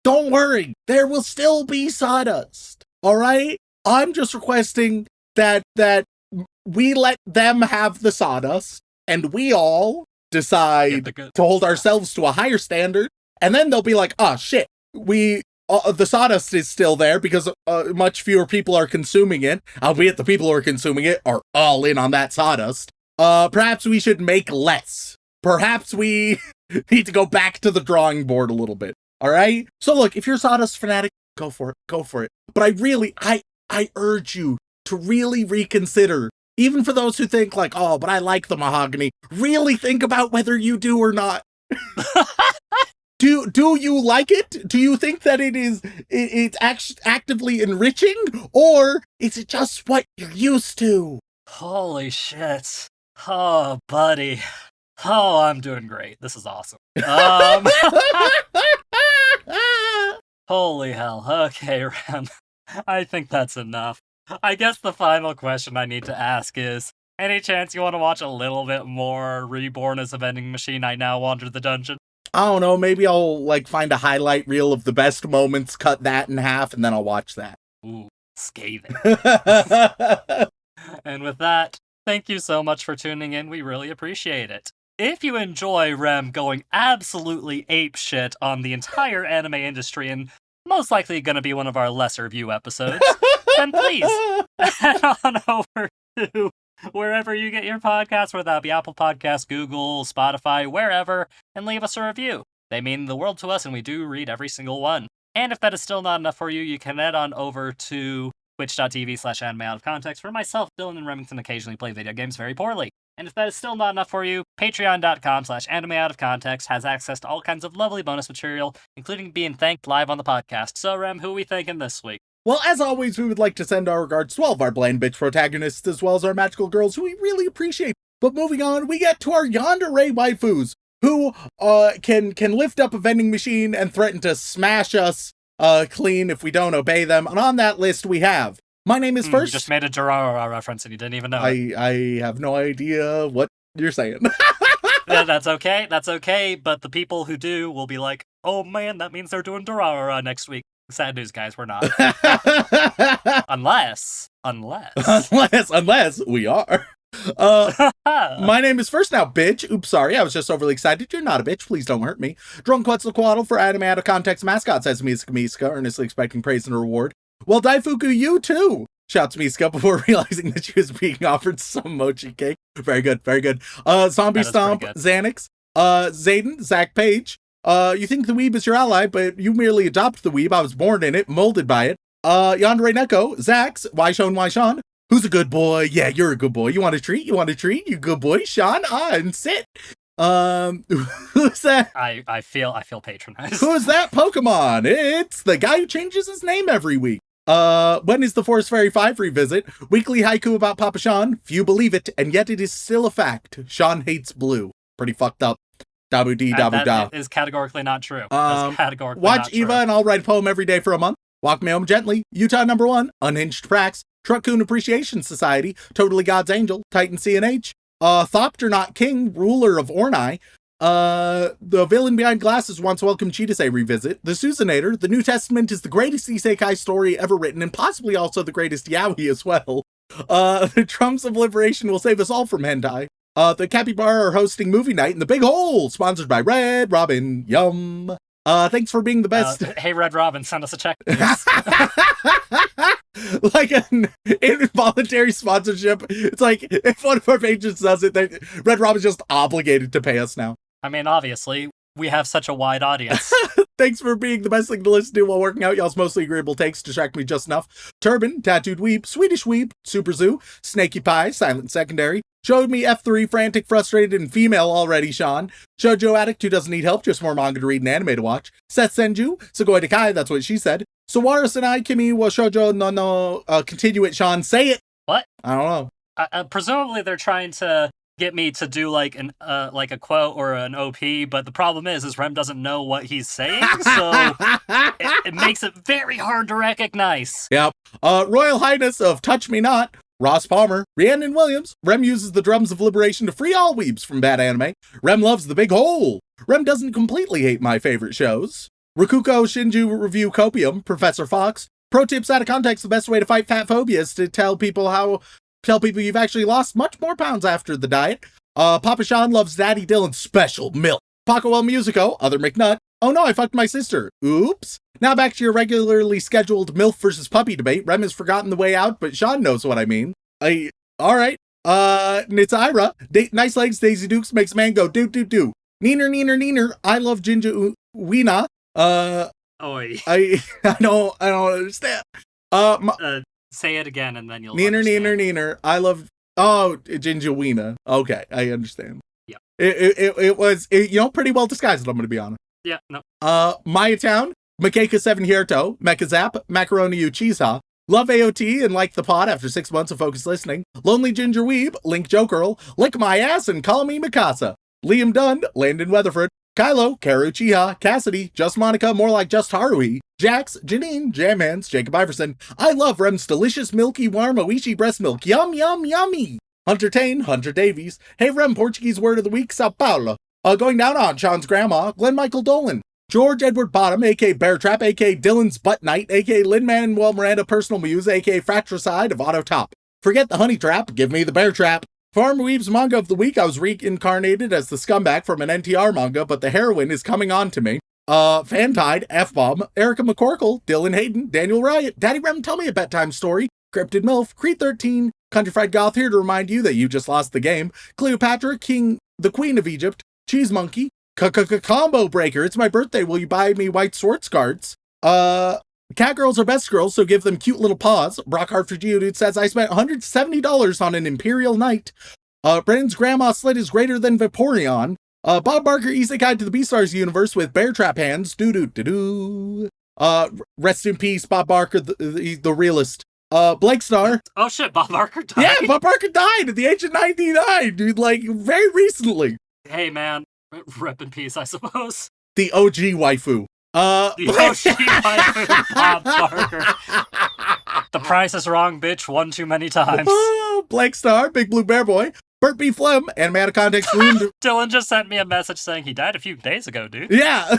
don't worry, there will still be Sawdust, all right? I'm just requesting that we let them have the Sawdust, and we all decide to hold ourselves to a higher standard, and then they'll be like, oh shit, the Sawdust is still there because much fewer people are consuming it, albeit the people who are consuming it are all in on that Sawdust. Perhaps we should make less. Perhaps we need to go back to the drawing board a little bit, all right? So look, if you're a Sawdust fanatic, go for it. But I urge you to really reconsider, even for those who think like, oh, but I like the mahogany, really think about whether you do or not. Do you like it? Do you think that it's actively enriching, or is it just what you're used to? Holy shit. Oh, buddy. Oh, I'm doing great. This is awesome. Holy hell. Okay, Rem. I think that's enough. I guess the final question I need to ask is, any chance you want to watch a little bit more Reborn as a vending machine I now wander the dungeon? I don't know, maybe I'll find a highlight reel of the best moments, cut that in half, and then I'll watch that. Ooh, scathing. And with that, thank you so much for tuning in. We really appreciate it. If you enjoy Rem going absolutely apeshit on the entire anime industry and most likely going to be one of our lesser view episodes, then please head on over to wherever you get your podcasts, whether that be Apple Podcasts, Google, Spotify, wherever, and leave us a review. They mean the world to us, and we do read every single one. And if that is still not enough for you, you can head on over to twitch.tv/anime out of context, where myself, Dylan, and Remington occasionally play video games very poorly. And if that is still not enough for you, patreon.com/anime out of context has access to all kinds of lovely bonus material, including being thanked live on the podcast. So, Rem, who are we thanking this week? Well, as always, we would like to send our regards to all of our bland bitch protagonists, as well as our magical girls, who we really appreciate. But moving on, we get to our yandere waifus, who can lift up a vending machine and threaten to smash us clean if we don't obey them. And on that list, we have My Name is First. You just made a Durara reference and you didn't even know. I have no idea what you're saying. Yeah, that's okay, but the people who do will be like, oh man, that means they're doing Durara next week. Sad news, guys, we're not. Unless we are. My name is First Now, bitch. Oops, sorry, I was just overly excited. You're not a bitch, please don't hurt me. Drunk Quetzalcoatl for Anime Out of Context mascot, says Miska, earnestly expecting praise and reward. Well, Daifuku, you too, shouts Miska before realizing that she was being offered some mochi cake. Very good, very good. Zombie Stomp, Xanax, Zayden, Zach Page. You think the weeb is your ally, but you merely adopt the weeb. I was born in it, molded by it. Yandere Neko, Zax, Why Sean. Who's a good boy? Yeah, you're a good boy. You want a treat? You good boy, Sean? And sit. Who's that? I feel patronized. Who's that Pokemon? It's the guy who changes his name every week. When is the Forest Fairy 5 revisit? Weekly haiku about Papa Sean. Few believe it, and yet it is still a fact. Sean hates blue. Pretty fucked up. Dabu-dee, dabu-da. That is categorically not true. Watch Eva and I'll write a poem every day for a month. Walk Me Home Gently. Utah #1. Unhinged Prax. Truckcoon Appreciation Society. Totally God's Angel. Titan CNH. Thopter Not King. Ruler of Ornai. The Villain Behind Glasses wants Welcome Chidase revisit. The Susanator. The New Testament is the greatest isekai story ever written and possibly also the greatest yaoi as well. The Trumps of Liberation will save us all from hentai. The Capybara are hosting movie night in the Big Hole, sponsored by Red Robin. Yum. Thanks for being the best. Hey, Red Robin, send us a check, please. Like an involuntary sponsorship. It's like if one of our patrons does it, Red Robin's just obligated to pay us now. I mean, obviously, we have such a wide audience. Thanks for being the best thing to listen to while working out. Y'all's mostly agreeable takes distract me just enough. Turban, Tattooed Weep, Swedish Weep, Super Zoo, Snaky Pie, Silent Secondary, Showed Me F3, Frantic, Frustrated, and Female Already, Sean. Shoujo Addict, who doesn't need help, just more manga to read and anime to watch. Seth Senju, Sugoi Dekai, that's what she said. Sawara Sanai, Kimi, wa Shoujo no, continue it, Sean. Say it! What? I don't know. Presumably they're trying to get me to do like a quote or an OP, but the problem is Rem doesn't know what he's saying, so it makes it very hard to recognize. Yep. Royal Highness of Touch Me Not, Ross Palmer, Rhiannon Williams. Rem uses the drums of liberation to free all weebs from bad anime. Rem loves the big hole. Rem doesn't completely hate my favorite shows. Rakuko Shinju Review Copium, Professor Fox. Pro tips out of context, the best way to fight fat phobia is to tell people you've actually lost much more pounds after the diet. Papa Sean loves Daddy Dylan's special milk. Paco El Musico, Other McNutt. Oh no, I fucked my sister. Oops. Now back to your regularly scheduled MILF versus puppy debate. Rem has forgotten the way out, but Sean knows what I mean. Alright. Nitsaira. Nice legs, Daisy Dukes makes man go do. Neener. I love Ginger Weena. Oi. I don't understand. Say it again and then you'll understand. Neener. I love Ginger Weena. Okay, I understand. Yeah. It was pretty well disguised, I'm gonna be honest. Yeah, no. Maya Town, Makeka 7 Hierto, Mecha Zap, Macaroni U Cheeseha, Love AOT and Like the Pod after 6 months of focused listening, Lonely Ginger Weeb, Link Joe Girl, Lick My Ass and Call Me Mikasa, Liam Dunn, Landon Weatherford, Kylo, Karu Chiha, Cassidy, Just Monica, more like Just Haruhi, Jax, Janine, Jam Hands, Jacob Iverson. I love Rem's delicious milky warm Oishi breast milk. Yum, yum, yummy. Hunter Tane, Hunter Davies. Hey Rem, Portuguese word of the week, Sao Paulo. Going down on Sean's grandma, Glenn Michael Dolan. George Edward Bottom, a.k.a. Bear Trap, a.k.a. Dylan's Butt Knight, a.k.a. Lin-Manuel Miranda Personal Muse, a.k.a. Fratricide of Auto Top. Forget the honey trap, give me the bear trap. Farm Weaves manga of the week, I was reincarnated as the scumbag from an NTR manga, but the heroine is coming on to me. Fantide, F-Bomb, Erica McCorkle, Dylan Hayden, Daniel Riot, Daddy Rem, tell me a bedtime story, Cryptid MILF, Creed 13, Country Fried Goth here to remind you that you just lost the game, Cleopatra, the Queen of Egypt, Cheese Monkey, Combo Breaker, it's my birthday, will you buy me white Swartz cards? Cat girls are best girls, so give them cute little paws. Brock Hartford Dude says, I spent $170 on an Imperial Knight. Brandon's grandma slit is greater than Vaporeon. Bob Barker, Isekai to the Beastars universe with bear trap hands. Rest in peace, Bob Barker, the realist. Blake Star. Oh shit, Bob Barker died? Yeah, Bob Barker died at the age of 99, dude, like, very recently. Hey man, rip in peace, I suppose. The OG waifu. The OG waifu, Bob Barker. The price is wrong, bitch, one too many times. Blake Star, Big Blue Bear Boy, Burt B. Flem, Anime Out of Context ruined. Dylan just sent me a message saying he died a few days ago, dude. Yeah.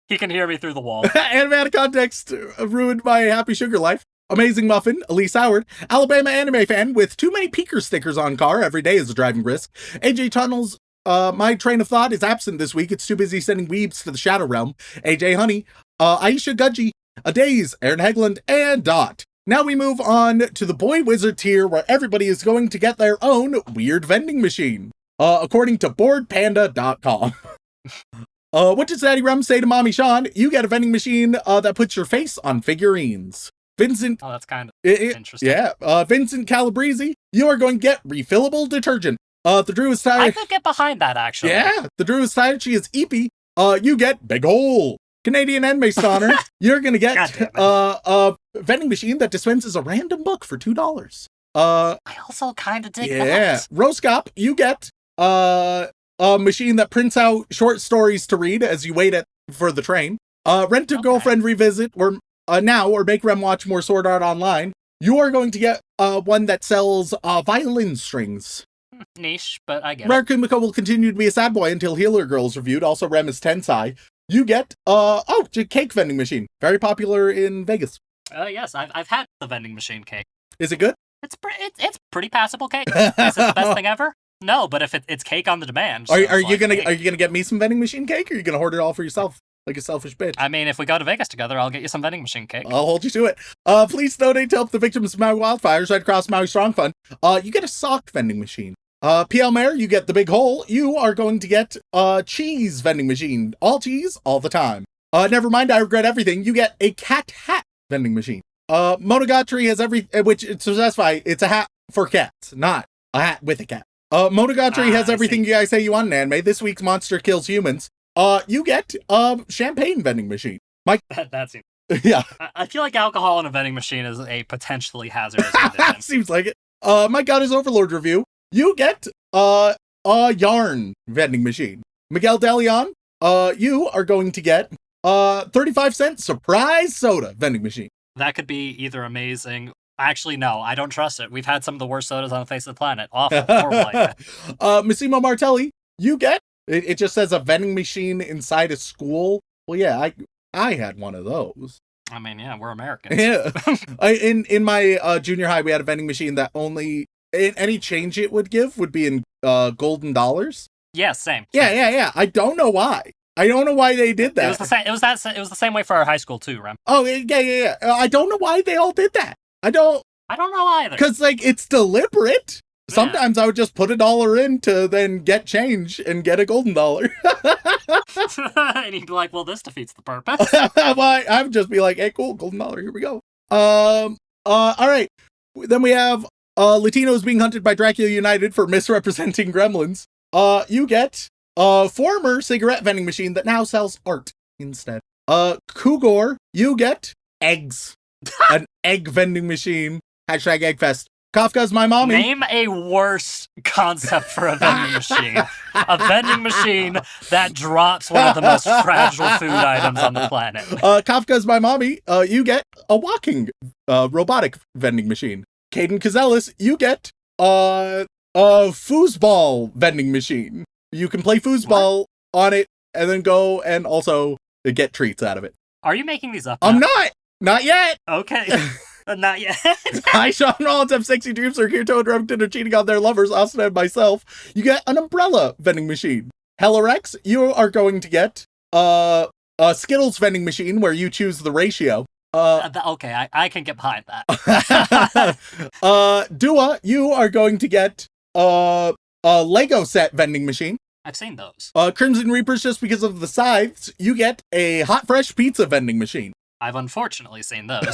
He can hear me through the wall. Anime Out of Context ruined my happy sugar life. Amazing Muffin, Elise Howard, Alabama anime fan with too many peaker stickers on car. Every day is a driving risk. AJ Tunnels, my train of thought is absent this week. It's too busy sending weebs to the Shadow Realm. AJ Honey, Aisha Gudgy, Adaze, Aaron Hegland, and Dot. Now we move on to the Boy Wizard tier where everybody is going to get their own weird vending machine. According to boardpanda.com. What does Daddy Rem say to Mommy Sean? You get a vending machine that puts your face on figurines. Vincent. Oh, that's kind of interesting. Yeah. Vincent Calabrese, you are going to get refillable detergent. The Drew is tired. I could get behind that, actually. Yeah. The Drew is tired. She is eepy. You get big hole. Canadian Anime Stoner, you're going to get a vending machine that dispenses a random book for $2. I also kind of dig that. Yeah. Roscop, you get a machine that prints out short stories to read as you wait for the train. Rent a Girlfriend Revisit, or make Rem watch more Sword Art Online. You are going to get one that sells violin strings. Niche, but I get it. Rare Kumiko will continue to be a sad boy until Healer Girl's reviewed. Also, Rem is Tensai. You get cake vending machine. Very popular in Vegas. Yes, I've had the vending machine cake. Is it good? It's pretty passable cake. Is it the best thing ever? No, but if it's cake on the demand. Are you gonna get me some vending machine cake, or are you gonna hoard it all for yourself? like a selfish bitch. I mean, if we go to Vegas together, I'll get you some vending machine cake. I'll hold you to it. Please donate to help the victims of Maui wildfires right across Maui Strong Fund. You get a sock vending machine. PL Mayor, you get the big hole. You are going to get a cheese vending machine. All cheese, all the time. Never mind, I regret everything. You get a cat hat vending machine. Monogatari has which to specify, it's a hat for cats, not a hat with a cat. Monogatari has everything you guys say you want in anime. This week's monster kills humans. You get a champagne vending machine. Mike, that seems. Yeah. I feel like alcohol in a vending machine is a potentially hazardous condition. Seems like it. Mike got his Overlord review. You get a yarn vending machine. Miguel DeLeon, you are going to get 35-cent surprise soda vending machine. That could be either amazing. Actually, no, I don't trust it. We've had some of the worst sodas on the face of the planet. Awful, horrible idea. Massimo Martelli, you get, it just says a vending machine inside a school. Well, yeah, I had one of those. I mean, yeah, we're Americans. Yeah. In my junior high, we had a vending machine that only, any change it would give would be in golden dollars. Yeah, same. Yeah. I don't know why. I don't know why they did that. It was the same. It was the same way for our high school too, Rem. Oh, yeah. I don't know why they all did that. I don't know either. Because, like, it's deliberate. Sometimes I would just put $1 in to then get change and get a golden dollar. And he'd be like, well, this defeats the purpose. Well, I would just be like, hey, cool, golden dollar, here we go. All right. Then we have Latinos being hunted by Dracula United for misrepresenting gremlins. You get a former cigarette vending machine that now sells art instead. Kugor, you get eggs. An egg vending machine. Hashtag Eggfest. Kafka's my mommy. Name a worse concept for a vending machine. A vending machine that drops one of the most fragile food items on the planet. Kafka's my mommy. You get a walking robotic vending machine. Caden Cazellis, you get a foosball vending machine. You can play foosball on it and then go and also get treats out of it. Are you making these up? I'm not. Not yet. Okay. Not yet. I, Sean Rollins, have sexy dreams or Kirito and Remington are cheating on their lovers, Austin and myself. You get an umbrella vending machine. Hellorex, you are going to get a Skittles vending machine where you choose the ratio. Okay, I can get behind that. Dua, you are going to get a Lego set vending machine. I've seen those. Crimson Reapers, just because of the scythes, you get a hot fresh pizza vending machine. I've unfortunately seen those.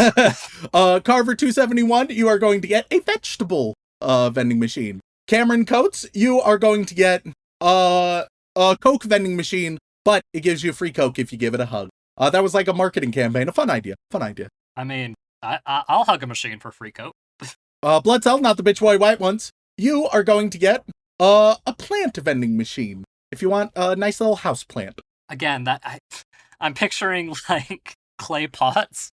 Carver 271, you are going to get a vegetable vending machine. Cameron Coates, you are going to get a Coke vending machine, but it gives you a free Coke if you give it a hug. That was like a marketing campaign. A fun idea. I mean, I'll hug a machine for free Coke. Blood Cell, not the bitch boy white ones. You are going to get a plant vending machine if you want a nice little house plant. Again, I'm picturing like clay pots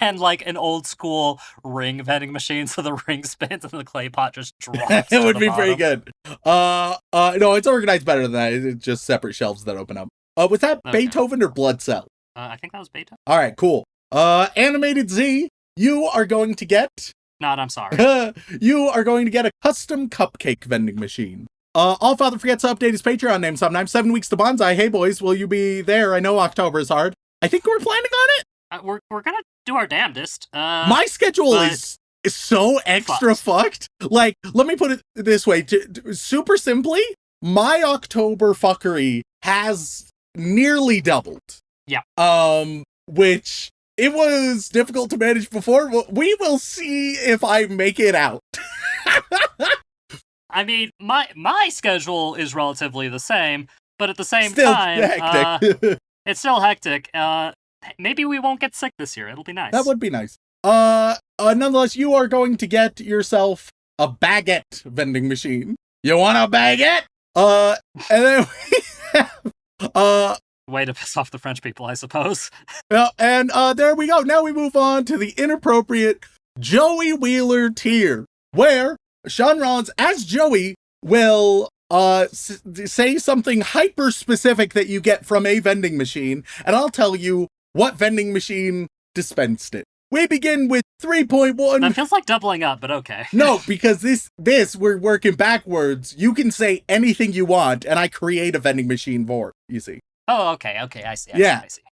and like an old school ring vending machine, so the ring spins and the clay pot just drops. It would be pretty good. No, it's organized better than that. It's just separate shelves that open up. Was that Beethoven or Blood Cell? I think that was Beethoven. All right, cool. Animated Z, you are going to get. Not, I'm sorry. You are going to get a custom cupcake vending machine. All Father forgets to update his Patreon name sometime. 7 weeks to Bonsai. Hey boys, will you be there? I know October is hard. I think we're planning on it. We're gonna do our damnedest. My schedule is so extra fucked. Like, let me put it this way. Super simply, my October fuckery has nearly doubled. Yeah. Which it was difficult to manage before. We will see if I make it out. I mean, my schedule is relatively the same, but at the same Still time, hectic. it's still hectic. Maybe we won't get sick this year. It'll be nice. That would be nice. Nonetheless, you are going to get yourself a baguette vending machine. You want a baguette? And then we have, way to piss off the French people, I suppose. and there we go. Now we move on to the inappropriate Joey Wheeler tier, where Sean Rollins, as Joey, will say something hyper specific that you get from a vending machine, and I'll tell you what vending machine dispensed it. We begin with 3.1. That feels like doubling up, but okay. No, because this we're working backwards. You can say anything you want, and I create a vending machine for it, you see. Oh, okay, I see. Yeah. I see.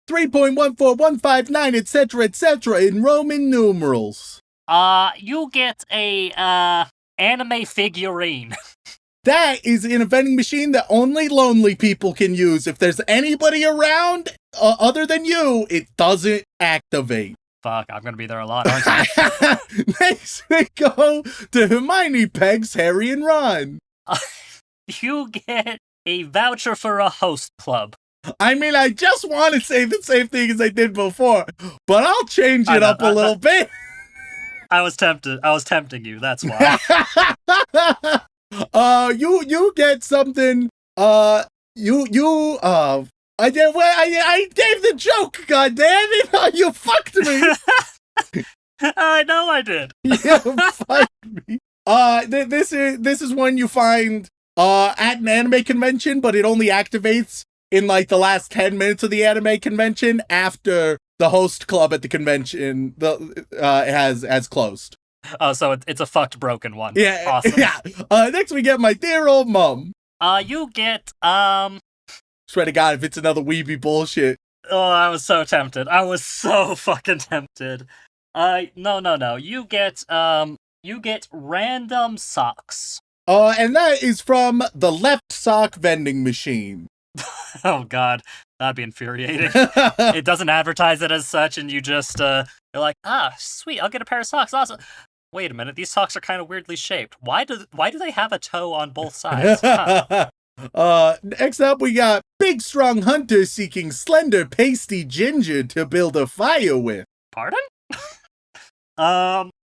3.14159, etc., in Roman numerals. You get a anime figurine. That is in a vending machine that only lonely people can use. If there's anybody around other than you, it doesn't activate. Fuck, I'm gonna be there a lot, aren't I? Next we go to Hermione Pegs Harry and Ron. You get a voucher for a host club. I mean, I just want to say the same thing as I did before, but I'll change it up a little bit. I was tempting you, that's why. You get something. I gave the joke. God damn it! You fucked me. I know I did. You fucked me. This is one you find at an anime convention, but it only activates in like the last 10 minutes of the anime convention after the host club at the convention has closed. Oh, so it's a fucked broken one. Yeah, Awesome. Yeah. Next we get my dear old mum. You get Swear to God, if it's another weeby bullshit. Oh, I was so tempted. I was so fucking tempted. No. You get random socks. And that is from the left sock vending machine. Oh god, that'd be infuriating. It doesn't advertise it as such, and you just you're like, sweet, I'll get a pair of socks. Awesome. Wait a minute, these socks are kind of weirdly shaped. Why do they have a toe on both sides? Huh. Next up we got big strong hunter seeking slender pasty ginger to build a fire with. Pardon?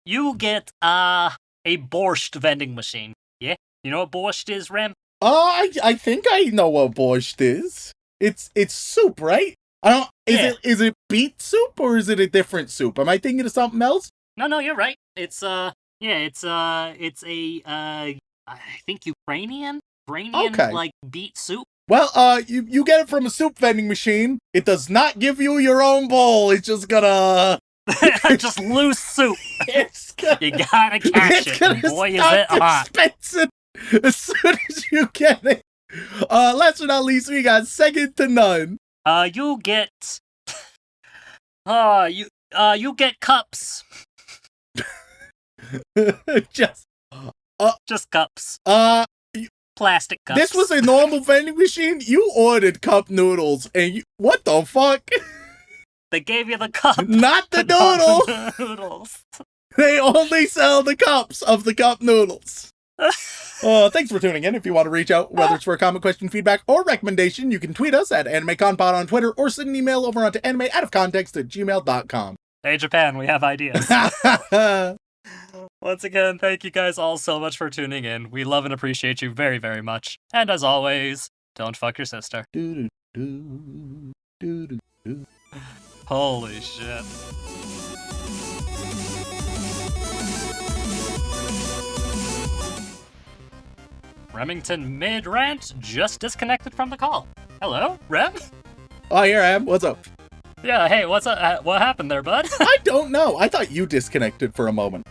You get a borscht vending machine. Yeah, you know what borscht is, Rem? I think I know what borscht is. It's soup, right? Is it beet soup or is it a different soup? Am I thinking of something else? No, you're right. It's a I think Ukrainian Okay. like beet soup. Well, you get it from a soup vending machine. It does not give you your own bowl. It's just gonna just loose soup. It's gonna, You gotta catch it. And boy, is it hot. Dispensing as soon as you get it. Last but not least, we got second to none. You get you get cups. Just cups. Plastic cups. This was a normal vending machine. You ordered cup noodles, and what the fuck? They gave you the cup, not the but not noodle. the noodles. They only sell the cups of the cup noodles. Thanks for tuning in. If you want to reach out, whether it's for a comment, question, feedback, or recommendation, you can tweet us at AnimeConPod on Twitter or send an email over onto animeoutofcontext@gmail.com. Hey, Japan, we have ideas. Once again, thank you guys all so much for tuning in. We love and appreciate you very, very much. And as always, don't fuck your sister. Holy shit. Remington mid-rant just disconnected from the call. Hello, Rem? Oh, here I am. What's up? Yeah, hey, what's up? What happened there, bud? I don't know. I thought you disconnected for a moment.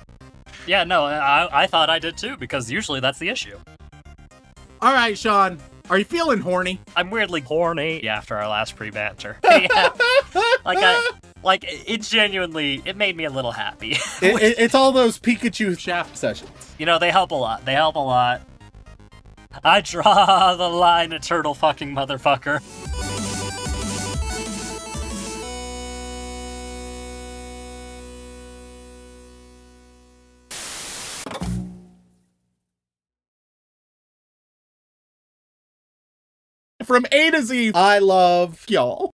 Yeah, no, I thought I did too, because usually that's the issue. All right, Sean. Are you feeling horny? I'm weirdly horny after our last pre-banter. Yeah. It genuinely, it made me a little happy. It's all those Pikachu shaft sessions. You know, they help a lot. I draw the line at turtle fucking motherfucker. From A to Z, I love y'all.